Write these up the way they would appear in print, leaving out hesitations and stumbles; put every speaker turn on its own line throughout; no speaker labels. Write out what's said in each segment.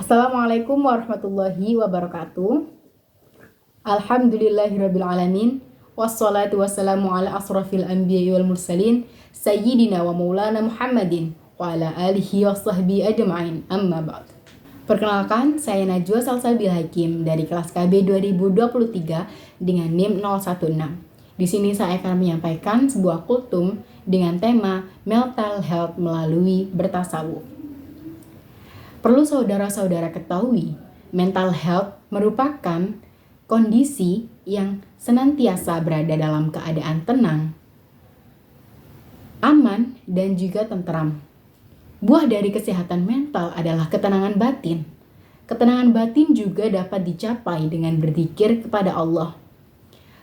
Assalamualaikum warahmatullahi wabarakatuh. Alhamdulillahirrabbilalamin. Wassalatu wassalamu ala asrafil anbiya wal mursalin Sayyidina wa maulana Muhammadin wa ala alihi wa sahbihi ajma'in, amma ba'd. Perkenalkan, saya Najwa Salsabil Hakim dari kelas KB 2023 dengan NIM 016. Di sini saya akan menyampaikan sebuah kultum dengan tema mental health melalui bertasawuf. Perlu saudara-saudara ketahui, mental health merupakan kondisi yang senantiasa berada dalam keadaan tenang, aman, dan juga tentram. Buah dari kesehatan mental adalah ketenangan batin. Ketenangan batin juga dapat dicapai dengan berzikir kepada Allah.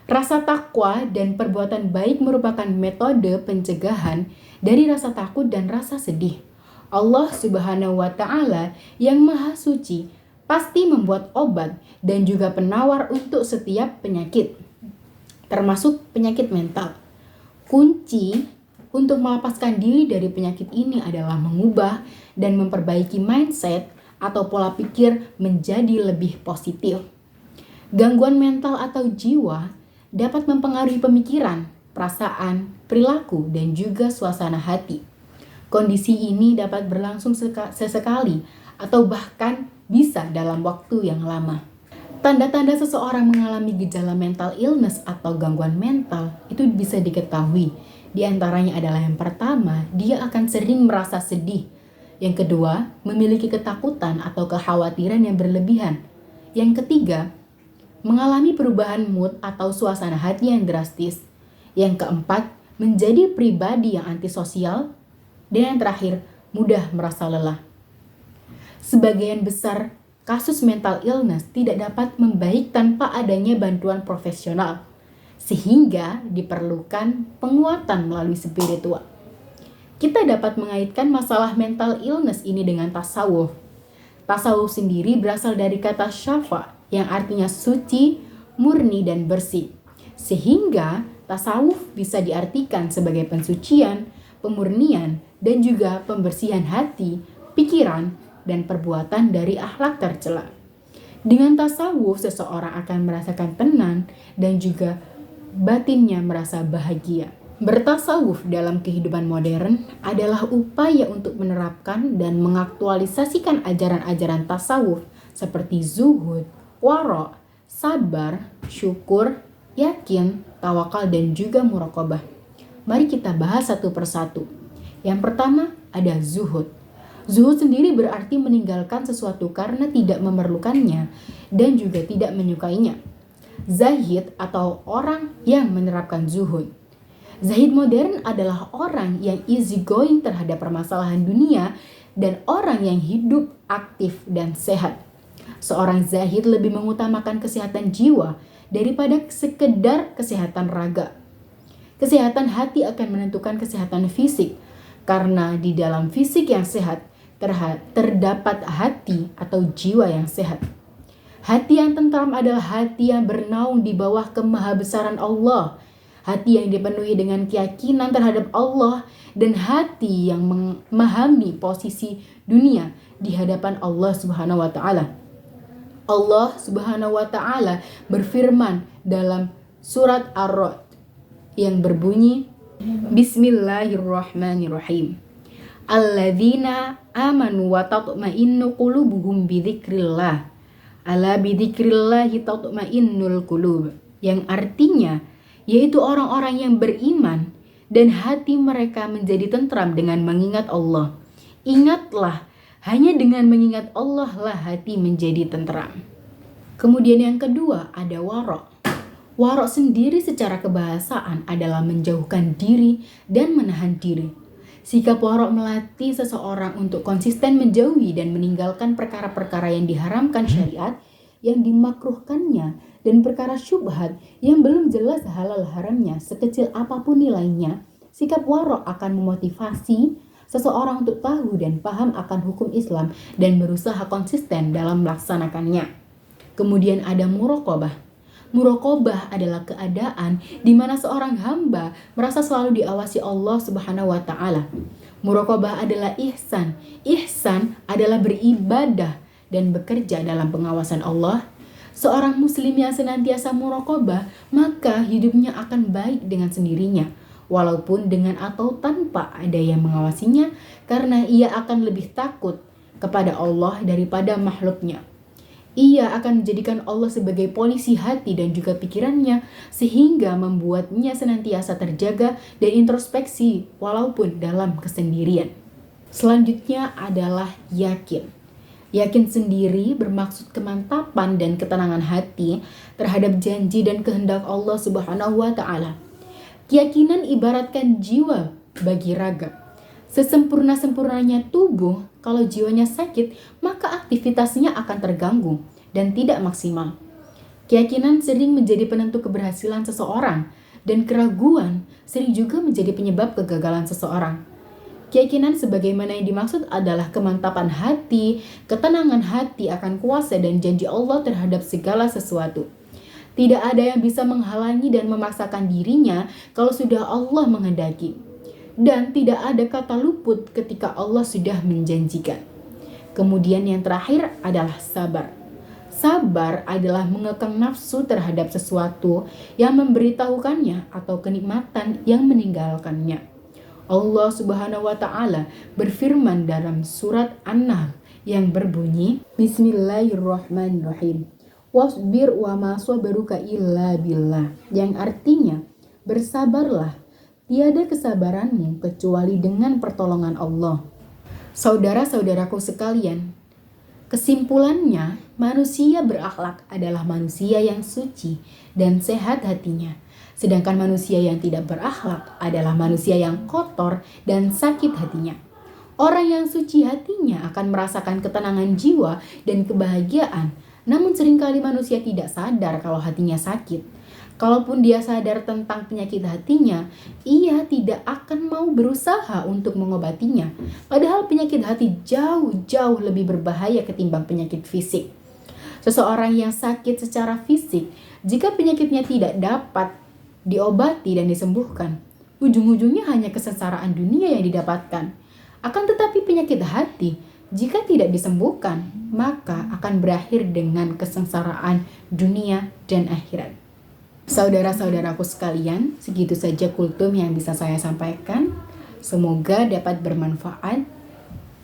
Rasa takwa dan perbuatan baik merupakan metode pencegahan dari rasa takut dan rasa sedih. Allah Subhanahu wa Ta'ala yang Maha Suci pasti membuat obat dan juga penawar untuk setiap penyakit, termasuk penyakit mental. Kunci untuk melepaskan diri dari penyakit ini adalah mengubah dan memperbaiki mindset atau pola pikir menjadi lebih positif. Gangguan mental atau jiwa dapat mempengaruhi pemikiran, perasaan, perilaku, dan juga suasana hati. Kondisi ini dapat berlangsung sesekali atau bahkan bisa dalam waktu yang lama. Tanda-tanda seseorang mengalami gejala mental illness atau gangguan mental itu bisa diketahui. Di antaranya adalah yang pertama, dia akan sering merasa sedih. Yang kedua, memiliki ketakutan atau kekhawatiran yang berlebihan. Yang ketiga, mengalami perubahan mood atau suasana hati yang drastis. Yang keempat, menjadi pribadi yang antisosial. Dan yang terakhir, mudah merasa lelah. Sebagian besar kasus mental illness tidak dapat membaik tanpa adanya bantuan profesional, sehingga diperlukan penguatan melalui spiritual. Kita dapat mengaitkan masalah mental illness ini dengan tasawuf. Tasawuf sendiri berasal dari kata syafa, yang artinya suci, murni, dan bersih. Sehingga tasawuf bisa diartikan sebagai pensucian, pemurnian, dan juga pembersihan hati, pikiran, dan perbuatan dari akhlak tercela. Dengan tasawuf, seseorang akan merasakan tenang dan juga batinnya merasa bahagia. Bertasawuf dalam kehidupan modern adalah upaya untuk menerapkan dan mengaktualisasikan ajaran-ajaran tasawuf seperti zuhud, wara', sabar, syukur, yakin, tawakal, dan juga muraqabah. Mari kita bahas satu persatu. Yang pertama ada zuhud. Zuhud sendiri berarti meninggalkan sesuatu karena tidak memerlukannya dan juga tidak menyukainya. Zahid atau orang yang menerapkan zuhud. Zahid modern adalah orang yang easy going terhadap permasalahan dunia dan orang yang hidup aktif dan sehat. Seorang zahid lebih mengutamakan kesehatan jiwa daripada sekedar kesehatan raga. Kesehatan hati akan menentukan kesehatan fisik, karena di dalam fisik yang sehat terdapat hati atau jiwa yang sehat. Hati yang tentram adalah hati yang bernaung di bawah kemahabesaran Allah, hati yang dipenuhi dengan keyakinan terhadap Allah, dan hati yang memahami posisi dunia di hadapan Allah Subhanahu wa Ta'ala. Allah Subhanahu wa Ta'ala berfirman dalam surat Ar-Ra'd yang berbunyi, Bismillahirrahmanirrahim. Alladzina amanu wa tatma'innu qulubuhum bidzikrillah. Ala bidzikrillahi tatma'innul qulub. Yang artinya yaitu orang-orang yang beriman dan hati mereka menjadi tentram dengan mengingat Allah. Ingatlah, hanya dengan mengingat Allah lah hati menjadi tentram. Kemudian yang kedua ada wara'. Wara' sendiri secara kebahasaan adalah menjauhkan diri dan menahan diri. Sikap wara' melatih seseorang untuk konsisten menjauhi dan meninggalkan perkara-perkara yang diharamkan syariat, yang dimakruhkannya, dan perkara syubhat yang belum jelas halal haramnya sekecil apapun nilainya. Sikap wara' akan memotivasi seseorang untuk tahu dan paham akan hukum Islam dan berusaha konsisten dalam melaksanakannya. Kemudian ada muraqabah. Muraqabah adalah keadaan di mana seorang hamba merasa selalu diawasi Allah Subhanahu wa Ta'ala. Muraqabah adalah ihsan. Ihsan adalah beribadah dan bekerja dalam pengawasan Allah, seorang muslim yang senantiasa muraqabah, maka hidupnya akan baik dengan sendirinya, walaupun dengan atau tanpa ada yang mengawasinya, karena ia akan lebih takut kepada Allah daripada makhluknya. Ia akan menjadikan Allah sebagai polisi hati dan juga pikirannya, sehingga membuatnya senantiasa terjaga dan introspeksi walaupun dalam kesendirian. Selanjutnya adalah yakin. Yakin sendiri bermaksud kemantapan dan ketenangan hati terhadap janji dan kehendak Allah Subhanahu wa Ta'ala. Keyakinan ibaratkan jiwa bagi raga. Sesempurna-sempurnanya tubuh, kalau jiwanya sakit, maka aktivitasnya akan terganggu dan tidak maksimal. Keyakinan sering menjadi penentu keberhasilan seseorang, dan keraguan sering juga menjadi penyebab kegagalan seseorang. Keyakinan sebagaimana yang dimaksud adalah kemantapan hati, ketenangan hati akan kuasa dan janji Allah terhadap segala sesuatu. Tidak ada yang bisa menghalangi dan memaksakan dirinya kalau sudah Allah menghendaki. Dan tidak ada kata luput ketika Allah sudah menjanjikan. Kemudian yang terakhir adalah sabar. Sabar adalah mengekang nafsu terhadap sesuatu yang memberitahukannya atau kenikmatan yang meninggalkannya. Allah Subhanahu wa Ta'ala berfirman dalam surat An-Nahl yang berbunyi, Bismillahirrahmanirrahim. Wasbir wa ma sabruka illa billah, yang artinya bersabarlah, tiada kesabaranmu kecuali dengan pertolongan Allah. Saudara-saudaraku sekalian, kesimpulannya, manusia berakhlak adalah manusia yang suci dan sehat hatinya. Sedangkan manusia yang tidak berakhlak adalah manusia yang kotor dan sakit hatinya. Orang yang suci hatinya akan merasakan ketenangan jiwa dan kebahagiaan. Namun seringkali manusia tidak sadar kalau hatinya sakit. Kalaupun dia sadar tentang penyakit hatinya, ia tidak akan mau berusaha untuk mengobatinya. Padahal penyakit hati jauh-jauh lebih berbahaya ketimbang penyakit fisik. Seseorang yang sakit secara fisik, jika penyakitnya tidak dapat diobati dan disembuhkan, ujung-ujungnya hanya kesengsaraan dunia yang didapatkan. Akan tetapi penyakit hati, jika tidak disembuhkan, maka akan berakhir dengan kesengsaraan dunia dan akhirat. Saudara-saudaraku sekalian, segitu saja kultum yang bisa saya sampaikan. Semoga dapat bermanfaat.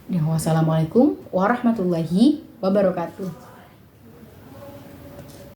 Dan wassalamualaikum warahmatullahi wabarakatuh.